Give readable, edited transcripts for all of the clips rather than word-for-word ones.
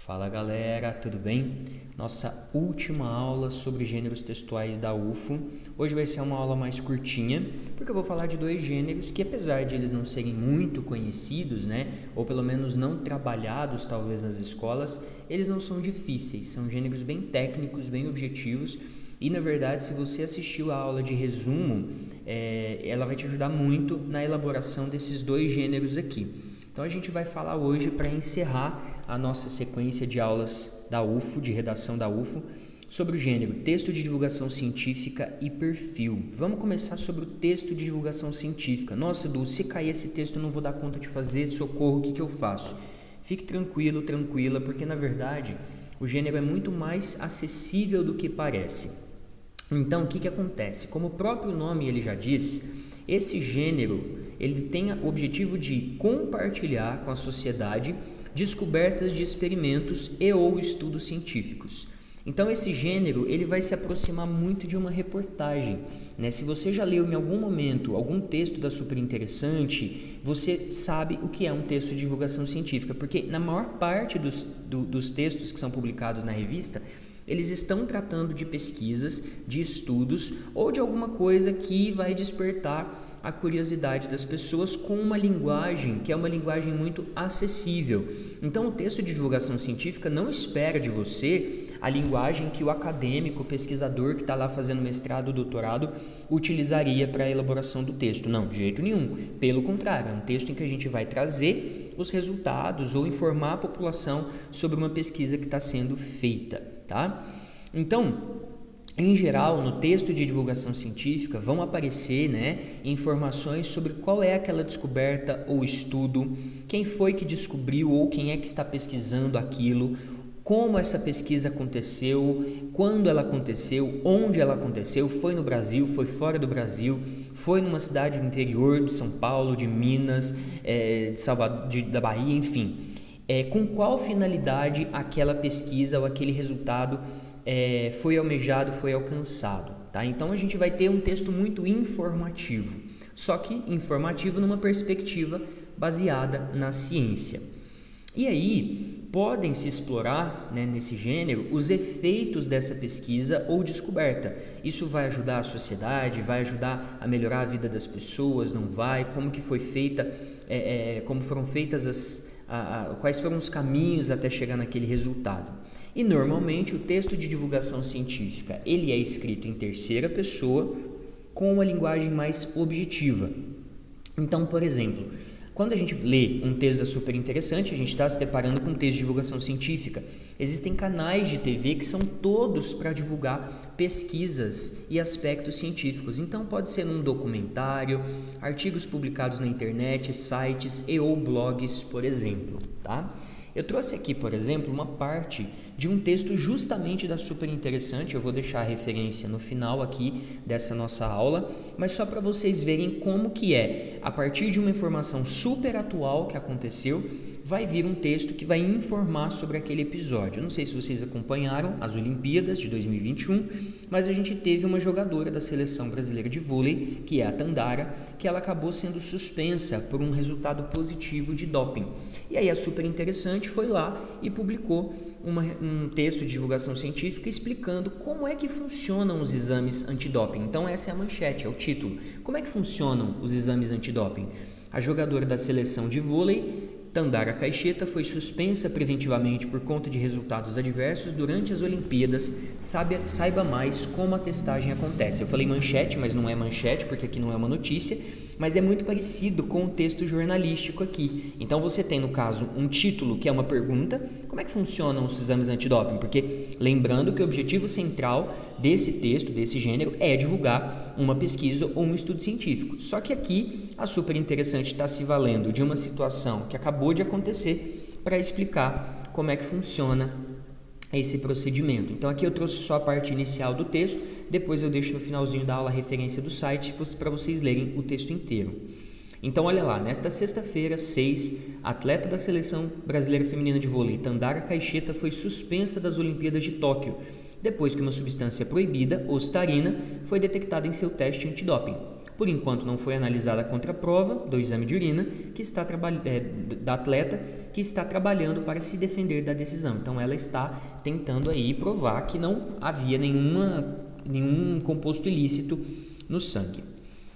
Fala galera, tudo bem? Nossa última aula sobre gêneros textuais da UFO. Hoje vai ser uma aula mais curtinha, porque eu vou falar de dois gêneros que, apesar de eles não serem muito conhecidos, ou pelo menos não trabalhados talvez nas escolas, eles não são difíceis, são gêneros bem técnicos, bem objetivos. E na verdade, se você assistiu a aula de resumo, ela vai te ajudar muito na elaboração desses dois gêneros aqui. Então a gente vai falar hoje, para encerrar a nossa sequência de aulas da UFO, de redação da UFO, sobre o gênero texto de divulgação científica e perfil. Vamos começar sobre o texto de divulgação científica. Nossa, Edu, se cair esse texto eu não vou dar conta de fazer, socorro, o que eu faço? Fique tranquilo, tranquila, porque na verdade o gênero é muito mais acessível do que parece. Então, o que acontece? Como o próprio nome ele já diz, esse gênero ele tem o objetivo de compartilhar com a sociedade descobertas de experimentos e ou estudos científicos. Então, esse gênero ele vai se aproximar muito de uma reportagem. Se você já leu em algum momento algum texto da Super Interessante, você sabe o que é um texto de divulgação científica, porque na maior parte dos textos que são publicados na revista, eles estão tratando de pesquisas, de estudos ou de alguma coisa que vai despertar a curiosidade das pessoas com uma linguagem que é uma linguagem muito acessível. Então, o texto de divulgação científica não espera de você a linguagem que o acadêmico, o pesquisador que está lá fazendo mestrado ou doutorado utilizaria para a elaboração do texto. Não, de jeito nenhum. Pelo contrário, é um texto em que a gente vai trazer os resultados ou informar a população sobre uma pesquisa que está sendo feita. Tá? Então, em geral, no texto de divulgação científica vão aparecer informações sobre qual é aquela descoberta ou estudo, quem foi que descobriu ou quem é que está pesquisando aquilo, como essa pesquisa aconteceu, quando ela aconteceu, onde ela aconteceu, foi no Brasil, foi fora do Brasil, foi numa cidade do interior de São Paulo, de Minas, de Salvador, da Bahia, enfim. Com qual finalidade aquela pesquisa ou aquele resultado foi almejado, foi alcançado. Tá? Então, a gente vai ter um texto muito informativo, só que informativo numa perspectiva baseada na ciência. E aí, podem se explorar nesse gênero os efeitos dessa pesquisa ou descoberta. Isso vai ajudar a sociedade, vai ajudar a melhorar a vida das pessoas, não vai? Como que foi feita, como foram feitas quais foram os caminhos até chegar naquele resultado. E normalmente o texto de divulgação científica ele é escrito em terceira pessoa com uma linguagem mais objetiva. Então, por exemplo, quando a gente lê um texto da Super Interessante, a gente está se deparando com um texto de divulgação científica. Existem canais de TV que são todos para divulgar pesquisas e aspectos científicos. Então, pode ser num documentário, artigos publicados na internet, sites e ou blogs, por exemplo. Tá? Eu trouxe aqui, por exemplo, uma parte de um texto justamente da Super Interessante. Eu vou deixar a referência no final aqui dessa nossa aula, mas só para vocês verem como que a partir de uma informação super atual que aconteceu, vai vir um texto que vai informar sobre aquele episódio. Eu não sei se vocês acompanharam as Olimpíadas de 2021, mas a gente teve uma jogadora da seleção brasileira de vôlei, que é a Tandara, que ela acabou sendo suspensa por um resultado positivo de doping. E aí a Super Interessante foi lá e publicou um texto de divulgação científica explicando como é que funcionam os exames antidoping. Então essa é a manchete, é o título. Como é que funcionam os exames antidoping? A jogadora da seleção de vôlei, Tandara Caixeta, foi suspensa preventivamente por conta de resultados adversos durante as Olimpíadas. Saiba mais como a testagem acontece. Eu falei manchete, mas não é manchete, porque aqui não é uma notícia, mas é muito parecido com o texto jornalístico aqui. Então você tem, no caso, um título que é uma pergunta: como é que funcionam os exames antidoping? Porque lembrando que o objetivo central desse texto, desse gênero, é divulgar uma pesquisa ou um estudo científico. Só que aqui a Super Interessante está se valendo de uma situação que acabou de acontecer para explicar como é que funciona esse procedimento. Então aqui eu trouxe só a parte inicial do texto, depois eu deixo no finalzinho da aula a referência do site para vocês lerem o texto inteiro. Então olha lá, nesta sexta-feira, 6, a atleta da seleção brasileira feminina de vôlei, Tandara Caixeta, foi suspensa das Olimpíadas de Tóquio, depois que uma substância proibida, ostarina, foi detectada em seu teste antidoping. Por enquanto não foi analisada a contraprova do exame de urina da atleta que está trabalhando para se defender da decisão. Então ela está tentando aí provar que não havia nenhum composto ilícito no sangue.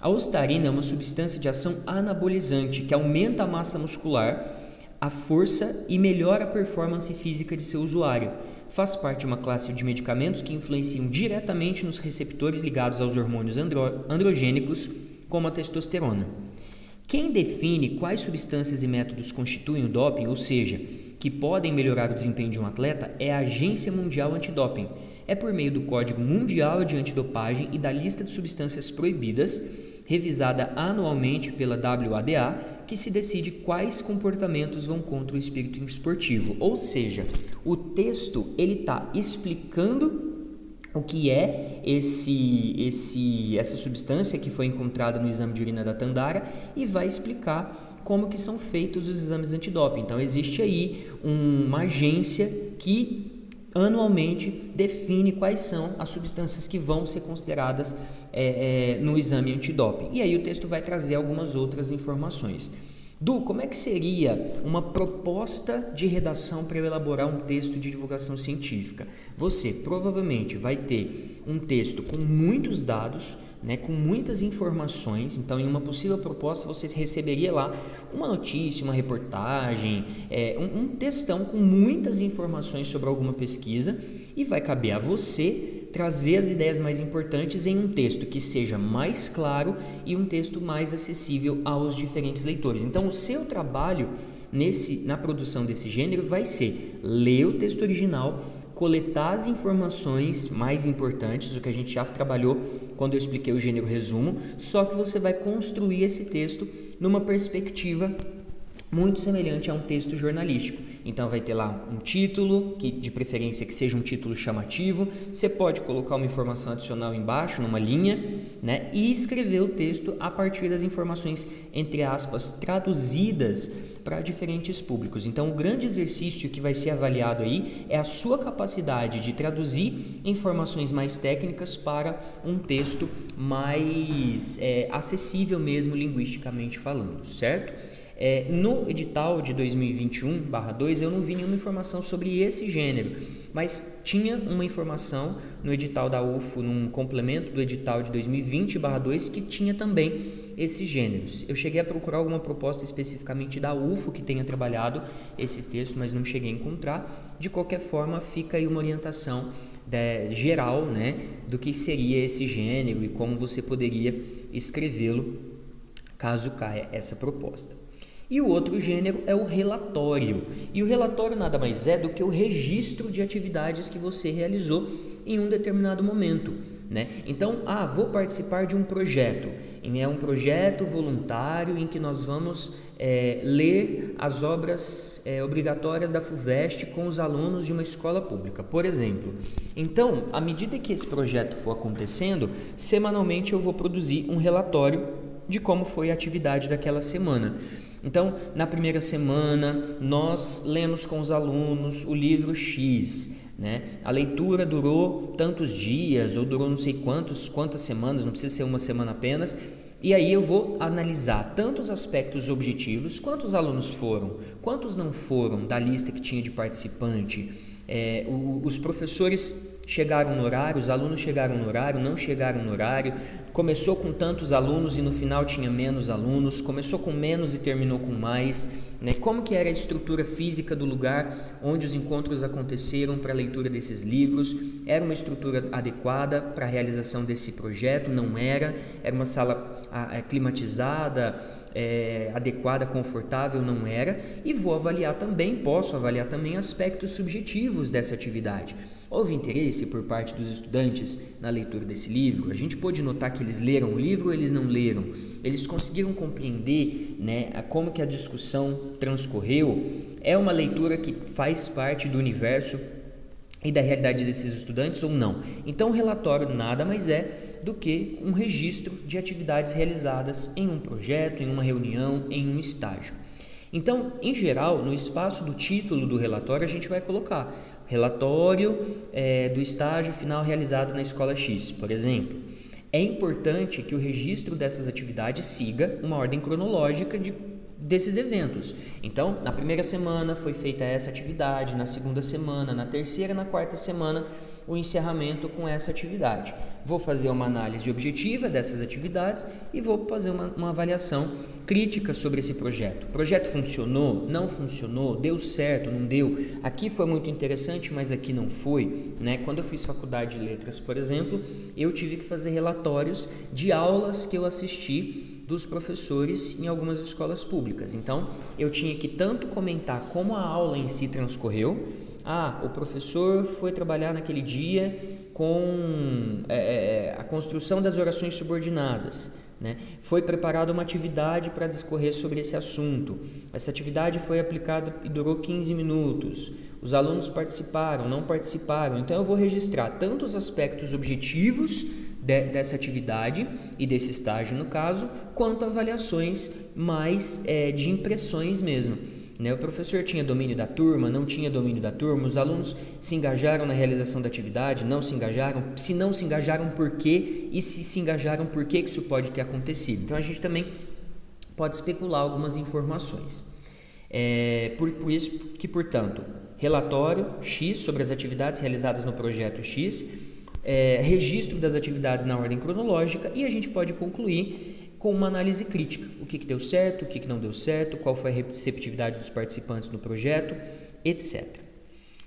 A ostarina é uma substância de ação anabolizante que aumenta a massa muscular, a força e melhora a performance física de seu usuário. Faz parte de uma classe de medicamentos que influenciam diretamente nos receptores ligados aos hormônios androgênicos, como a testosterona. Quem define quais substâncias e métodos constituem o doping, ou seja, que podem melhorar o desempenho de um atleta, é a Agência Mundial Antidoping. É por meio do Código Mundial de Antidopagem e da lista de substâncias proibidas, revisada anualmente pela WADA, que se decide quais comportamentos vão contra o espírito esportivo. Ou seja, o texto ele está explicando o que é essa substância que foi encontrada no exame de urina da Tandara e vai explicar como que são feitos os exames antidoping. Então existe aí uma agência que anualmente define quais são as substâncias que vão ser consideradas no exame antidoping. E aí o texto vai trazer algumas outras informações. Du, como é que seria uma proposta de redação para eu elaborar um texto de divulgação científica? Você provavelmente vai ter um texto com muitos dados, com muitas informações. Então, em uma possível proposta, você receberia lá uma notícia, uma reportagem, um textão com muitas informações sobre alguma pesquisa, e vai caber a você trazer as ideias mais importantes em um texto que seja mais claro e um texto mais acessível aos diferentes leitores. Então, o seu trabalho na produção desse gênero vai ser ler o texto original, coletar as informações mais importantes, o que a gente já trabalhou quando eu expliquei o gênero resumo, só que você vai construir esse texto numa perspectiva muito semelhante a um texto jornalístico. Então vai ter lá um título, que de preferência que seja um título chamativo, você pode colocar uma informação adicional embaixo, numa linha, e escrever o texto a partir das informações, entre aspas, traduzidas para diferentes públicos. Então o grande exercício que vai ser avaliado aí é a sua capacidade de traduzir informações mais técnicas para um texto mais acessível mesmo linguisticamente falando, certo? No edital de 2021/2 eu não vi nenhuma informação sobre esse gênero, mas tinha uma informação no edital da UFO, num complemento do edital de 2020/2 que tinha também esses gêneros. Eu cheguei a procurar alguma proposta especificamente da UFO que tenha trabalhado esse texto, mas não cheguei a encontrar. De qualquer forma, fica aí uma orientação geral, do que seria esse gênero e como você poderia escrevê-lo caso caia essa proposta. E o outro gênero é o relatório. E o relatório nada mais é do que o registro de atividades que você realizou em um determinado momento. Então, vou participar de um projeto. É um projeto voluntário em que nós vamos ler as obras obrigatórias da FUVEST com os alunos de uma escola pública, por exemplo. Então, à medida que esse projeto for acontecendo, semanalmente eu vou produzir um relatório de como foi a atividade daquela semana. Então, na primeira semana, nós lemos com os alunos o livro X, A leitura durou tantos dias, ou durou não sei quantas semanas, não precisa ser uma semana apenas, e aí eu vou analisar tanto os aspectos objetivos, quantos alunos foram, quantos não foram da lista que tinha de participante, os professores chegaram no horário, os alunos chegaram no horário, não chegaram no horário, começou com tantos alunos e no final tinha menos alunos, começou com menos e terminou com mais, como que era a estrutura física do lugar onde os encontros aconteceram para a leitura desses livros, era uma estrutura adequada para a realização desse projeto, não era uma sala climatizada, adequada, confortável, não era, e posso avaliar também aspectos subjetivos dessa atividade. Houve interesse por parte dos estudantes na leitura desse livro? A gente pôde notar que eles leram o livro ou eles não leram? Eles conseguiram compreender como que a discussão transcorreu? É uma leitura que faz parte do universo e da realidade desses estudantes ou não? Então o relatório nada mais é do que um registro de atividades realizadas em um projeto, em uma reunião, em um estágio. Então, em geral, no espaço do título do relatório, a gente vai colocar relatório do estágio final realizado na escola X, por exemplo. É importante que o registro dessas atividades siga uma ordem cronológica desses eventos. Então, na primeira semana foi feita essa atividade, na segunda semana, na terceira, na quarta semana, o encerramento com essa atividade. Vou fazer uma análise objetiva dessas atividades e vou fazer uma avaliação crítica sobre esse projeto. O projeto funcionou? Não funcionou? Deu certo? Não deu? Aqui foi muito interessante, mas aqui não foi, né? Quando eu fiz faculdade de letras, por exemplo, eu tive que fazer relatórios de aulas que eu assisti dos professores em algumas escolas públicas. Então, eu tinha que tanto comentar como a aula em si transcorreu. O professor foi trabalhar naquele dia com a construção das orações subordinadas, né? Foi preparada uma atividade para discorrer sobre esse assunto. Essa atividade foi aplicada e durou 15 minutos. Os alunos participaram, não participaram. Então, eu vou registrar tanto os aspectos objetivos dessa atividade e desse estágio, no caso, quanto avaliações mais de impressões mesmo. O professor tinha domínio da turma, não tinha domínio da turma, os alunos se engajaram na realização da atividade, não se engajaram, se não se engajaram, por quê? E se engajaram, por que isso pode ter acontecido? Então, a gente também pode especular algumas informações. Por isso que, portanto, relatório X sobre as atividades realizadas no projeto X, registro das atividades na ordem cronológica, e a gente pode concluir com uma análise crítica. O que deu certo, o que não deu certo, qual foi a receptividade dos participantes no projeto, etc.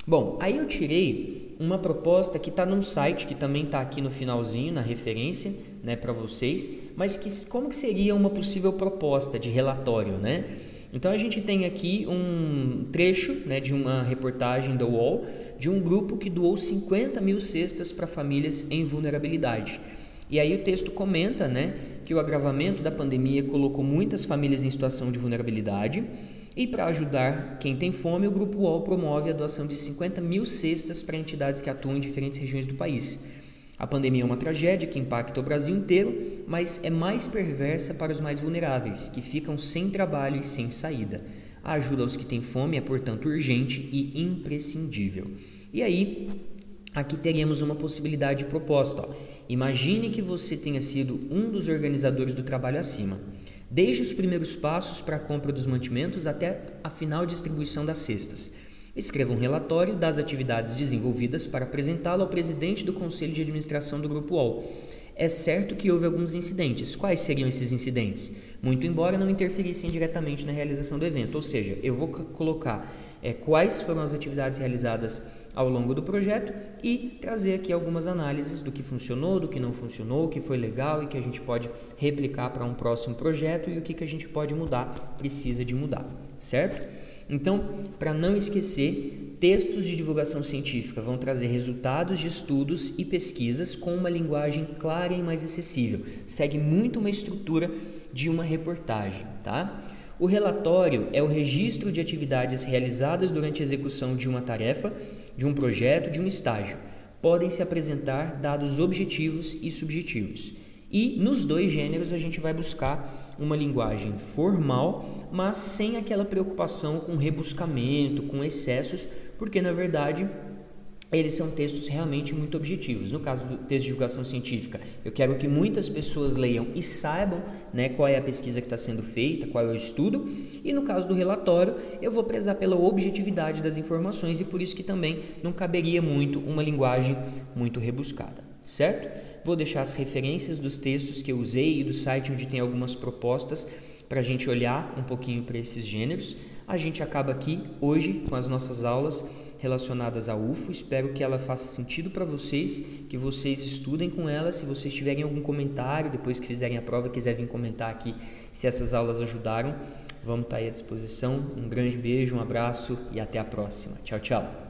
Bom, aí eu tirei uma proposta que está num site, que também está aqui no finalzinho, na referência, né, para vocês, mas como que seria uma possível proposta de relatório, né? Então, a gente tem aqui um trecho, né, de uma reportagem da UOL, de um grupo que doou 50 mil cestas para famílias em vulnerabilidade. E aí o texto comenta, né, que o agravamento da pandemia colocou muitas famílias em situação de vulnerabilidade, e para ajudar quem tem fome, o Grupo UOL promove a doação de 50 mil cestas para entidades que atuam em diferentes regiões do país. A pandemia é uma tragédia que impacta o Brasil inteiro, mas é mais perversa para os mais vulneráveis, que ficam sem trabalho e sem saída. A ajuda aos que têm fome é, portanto, urgente e imprescindível. E aí, aqui teríamos uma possibilidade de proposta. Imagine que você tenha sido um dos organizadores do trabalho acima. Desde os primeiros passos para a compra dos mantimentos até a final distribuição das cestas. Escreva um relatório das atividades desenvolvidas para apresentá-lo ao presidente do Conselho de Administração do Grupo UOL. É certo que houve alguns incidentes. Quais seriam esses incidentes? Muito embora não interferissem diretamente na realização do evento. Ou seja, eu vou colocar quais foram as atividades realizadas ao longo do projeto e trazer aqui algumas análises do que funcionou, do que não funcionou, o que foi legal e que a gente pode replicar para um próximo projeto e o que a gente pode mudar, precisa de mudar, certo? Então, para não esquecer, textos de divulgação científica vão trazer resultados de estudos e pesquisas com uma linguagem clara e mais acessível. Segue muito uma estrutura de uma reportagem, tá? O relatório é o registro de atividades realizadas durante a execução de uma tarefa, de um projeto, de um estágio. Podem se apresentar dados objetivos e subjetivos. E nos dois gêneros a gente vai buscar uma linguagem formal, mas sem aquela preocupação com rebuscamento, com excessos, porque na verdade eles são textos realmente muito objetivos. No caso do texto de divulgação científica, eu quero que muitas pessoas leiam e saibam, né, qual é a pesquisa que está sendo feita, qual é o estudo. E no caso do relatório, eu vou prezar pela objetividade das informações e por isso que também não caberia muito uma linguagem muito rebuscada, certo? Vou deixar as referências dos textos que eu usei e do site onde tem algumas propostas para a gente olhar um pouquinho para esses gêneros. A gente acaba aqui hoje com as nossas aulas relacionadas à UFO. Espero que ela faça sentido para vocês, que vocês estudem com ela. Se vocês tiverem algum comentário, depois que fizerem a prova, quiser vir comentar aqui se essas aulas ajudaram, vamos estar aí à disposição. Um grande beijo, um abraço e até a próxima. Tchau, tchau.